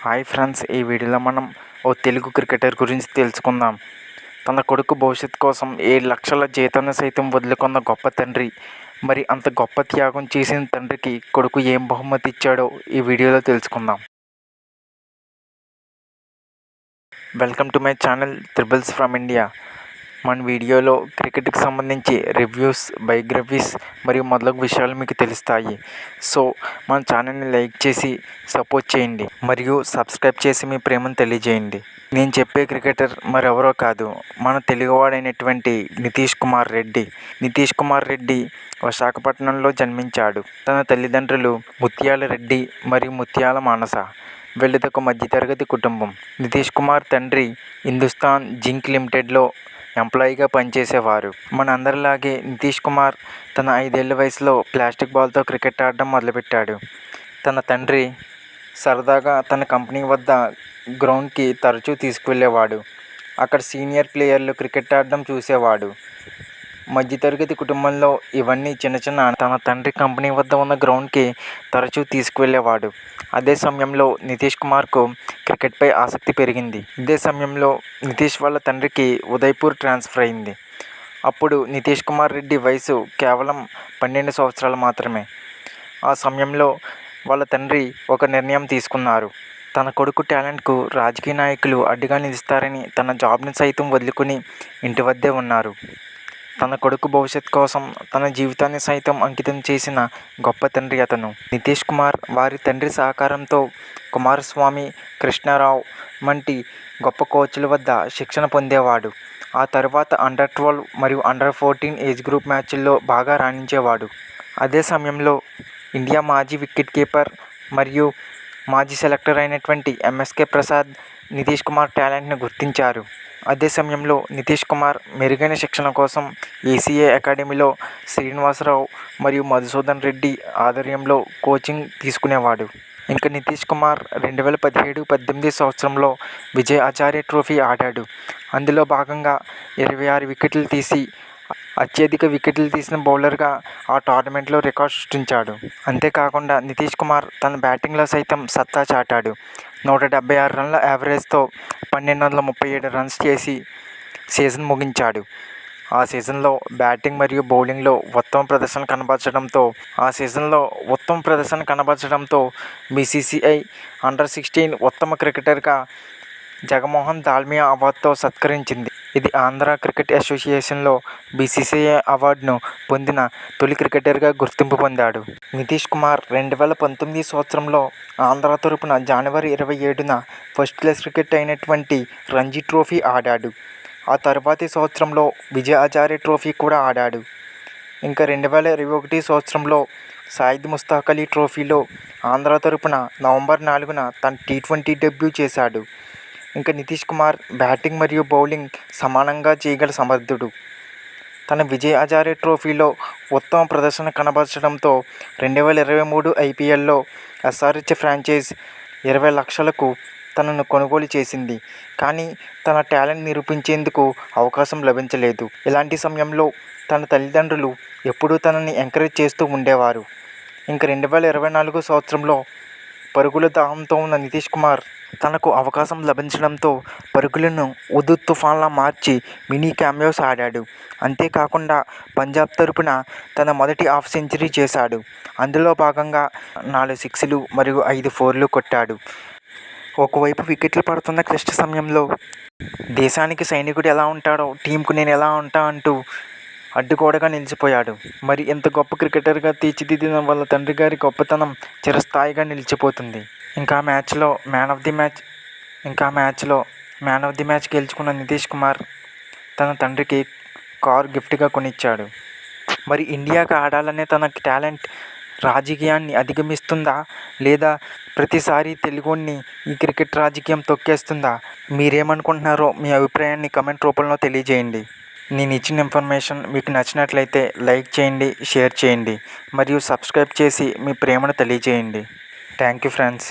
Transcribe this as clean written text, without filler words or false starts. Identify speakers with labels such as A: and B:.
A: Hi friends, ఈ వీడియోలో మనం ఓ తెలుగు క్రికెటర్ గురించి తెలుసుకుందాం. తన కొడుకు భవిష్యత్తు కోసం 7 లక్షల జీతాన్ని సైతం వదులుకున్న గొప్ప తండ్రి. మరి అంత గొప్ప త్యాగం చేసిన తండ్రికి కొడుకు ఏం బహుమతి ఇచ్చాడో ఈ వీడియోలో తెలుసుకుందాం. Welcome to my channel triples from India. మన వీడియోలో క్రికెట్కి సంబంధించి రివ్యూస్, బయోగ్రఫీస్ మరియు మొదలగు విషయాలు మీకు తెలుస్తాయి. సో మన ఛానల్ని లైక్ చేసి సపోర్ట్ చేయండి మరియు సబ్స్క్రైబ్ చేసి మీ ప్రేమను తెలియజేయండి. నేను చెప్పే క్రికెటర్ మరెవరో కాదు, మన తెలుగువాడైనటువంటి నితీష్ కుమార్ రెడ్డి. నితీష్ కుమార్ రెడ్డి విశాఖపట్నంలో జన్మించాడు. తన తల్లిదండ్రులు ముత్యాల రెడ్డి మరియు ముత్యాల మానస. వీళ్ళది ఒక మధ్యతరగతి కుటుంబం. నితీష్ కుమార్ తండ్రి హిందుస్థాన్ జింక్ లిమిటెడ్లో ఎంప్లాయీగా పనిచేసేవారు. మన అందరిలాగే నితీష్ కుమార్ తన 5 ఏళ్ల వయసులో ప్లాస్టిక్ బాల్తో క్రికెట్ ఆడడం మొదలుపెట్టాడు. తన తండ్రి సరదాగా తన కంపెనీ వద్ద గ్రౌండ్కి తరచూ తీసుకువెళ్ళేవాడు. అక్కడ సీనియర్ ప్లేయర్లు క్రికెట్ ఆడడం చూసేవాడు. మధ్యతరగతి కుటుంబంలో ఇవన్నీ చిన్న తన తండ్రి కంపెనీ వద్ద ఉన్న గ్రౌండ్కి తరచూ తీసుకువెళ్ళేవాడు. అదే సమయంలో నితీష్ కుమార్కు క్రికెట్పై ఆసక్తి పెరిగింది. ఇదే సమయంలో నితీష్ వాళ్ళ తండ్రికి ఉదయ్పూర్ ట్రాన్స్ఫర్ అయింది. అప్పుడు నితీష్ కుమార్ రెడ్డి వయసు కేవలం 12 సంవత్సరాలు మాత్రమే. ఆ సమయంలో వాళ్ళ తండ్రి ఒక నిర్ణయం తీసుకున్నారు. తన కొడుకు టాలెంట్కు రాజకీయ నాయకులు అడ్డుగా నిలుస్తారని తన జాబ్ని సైతం వదులుకుని ఇంటి వద్దే ఉన్నారు. తన కొడుకు భవిష్యత్తు కోసం తన జీవితాన్ని సైతం అంకితం చేసిన గొప్ప తండ్రి అతను. నితీష్ కుమార్ వారి తండ్రి సహకారంతో కుమారస్వామి, కృష్ణారావు వంటి గొప్ప కోచ్ల వద్ద శిక్షణ పొందేవాడు. ఆ తర్వాత అండర్-12 మరియు అండర్-14 ఏజ్ గ్రూప్ మ్యాచ్ల్లో బాగా రాణించేవాడు. అదే సమయంలో ఇండియా మాజీ వికెట్ కీపర్ మరియు మాజీ సెలెక్టర్ అయినటువంటి ఎంఎస్కే ప్రసాద్ నితీష్ కుమార్ టాలెంట్ని గుర్తించారు. అదే సమయంలో నితీష్ కుమార్ మెరుగైన శిక్షణ కోసం ఏసీఏ అకాడమీలో శ్రీనివాసరావు మరియు మధుసూదన్ రెడ్డి ఆధ్వర్యంలో కోచింగ్ తీసుకునేవాడు. ఇంకా నితీష్ కుమార్ 2017-18 సంవత్సరంలో విజయ్ హజారే ట్రోఫీ ఆడాడు. అందులో భాగంగా 26 వికెట్లు తీసి అత్యధిక వికెట్లు తీసిన బౌలర్గా ఆ టోర్నమెంట్లో రికార్డు సృష్టించాడు. అంతేకాకుండా నితీష్ కుమార్ తన బ్యాటింగ్లో సైతం సత్తా చాటాడు. 176 రన్ల యావరేజ్తో 1237 రన్స్ చేసి సీజన్ ముగించాడు. ఆ సీజన్లో బ్యాటింగ్ మరియు బౌలింగ్లో ఉత్తమ ప్రదర్శన కనబరచడంతో బీసీసీఐ అండర్-16 ఉత్తమ క్రికెటర్గా జగమోహన్ దాల్మియా అవార్డుతో సత్కరించింది. ఇది ఆంధ్ర క్రికెట్ అసోసియేషన్లో బీసీసీఐ అవార్డును పొందిన తొలి క్రికెటర్గా గుర్తింపు పొందాడు. నితీష్ కుమార్ 2019 సంవత్సరంలో ఆంధ్ర తరపున జనవరి 27న ఫస్ట్ క్లాస్ క్రికెట్ అయినటువంటి రంజీ ట్రోఫీ ఆడాడు. ఆ తర్వాతి సంవత్సరంలో విజయ్ హజారే ట్రోఫీ కూడా ఆడాడు. ఇంకా 2021 సంవత్సరంలో సయ్యద్ ముస్తాక్ అలీ ట్రోఫీలో ఆంధ్ర తరపున నవంబర్ 4న తన T20 డెబ్యూ చేశాడు. ఇంకా నితీష్ కుమార్ బ్యాటింగ్ మరియు బౌలింగ్ సమానంగా చేయగల సమర్థుడు. తన విజయ్ హజారే ట్రోఫీలో ఉత్తమ ప్రదర్శన కనబరచడంతో 2023 ఐపీఎల్లో ఎస్ఆర్హెచ్ ఫ్రాంచైజ్ 20 లక్షలకు తనను కొనుగోలు చేసింది. కానీ తన టాలెంట్ నిరూపించేందుకు అవకాశం లభించలేదు. ఇలాంటి సమయంలో తన తల్లిదండ్రులు ఎప్పుడూ తనని ఎంకరేజ్ చేస్తూ ఉండేవారు. ఇంకా 2024 సంవత్సరంలో పరుగుల దాహంతో ఉన్న నితీష్ కుమార్ తనకు అవకాశం లభించడంతో పరుగులను ఉదు తుఫాన్లా మార్చి మినీ క్యామియోస్ ఆడాడు. అంతేకాకుండా పంజాబ్ తరపున తన మొదటి హాఫ్ సెంచరీ చేశాడు. అందులో భాగంగా 4 సిక్స్లు మరియు 5 ఫోర్లు కొట్టాడు. ఒకవైపు వికెట్లు పడుతున్న క్లిష్ట సమయంలో దేశానికి సైనికుడు ఎలా ఉంటాడో టీంకు నేను ఎలా ఉంటా అంటూ అడ్డుగోడగా నిలిచిపోయాడు. మరి ఇంత గొప్ప క్రికెటర్గా తీర్చిదిద్దిన వాళ్ళ తండ్రి గారి గొప్పతనం చిరస్థాయిగా నిలిచిపోతుంది. ఇంకా మ్యాచ్లో మ్యాన్ ఆఫ్ ది మ్యాచ్ గెలుచుకున్న నితీష్ కుమార్ తన తండ్రికి కారు గిఫ్ట్గా కొనిచ్చాడు. మరి ఇండియాకి ఆడాలనే తన టాలెంట్ రాజకీయాన్ని అధిగమిస్తుందా, లేదా ప్రతిసారి తెలుగుని ఈ క్రికెట్ రాజకీయం తొక్కేస్తుందా? మీరేమనుకుంటున్నారో మీ అభిప్రాయాన్ని కమెంట్ రూపంలో తెలియజేయండి. నేను ఇచ్చిన ఇన్ఫర్మేషన్ మీకు నచ్చినట్లయితే లైక్ చేయండి, షేర్ చేయండి మరియు సబ్స్క్రైబ్ చేసి మీ ప్రేమను తెలియజేయండి. Thank you friends.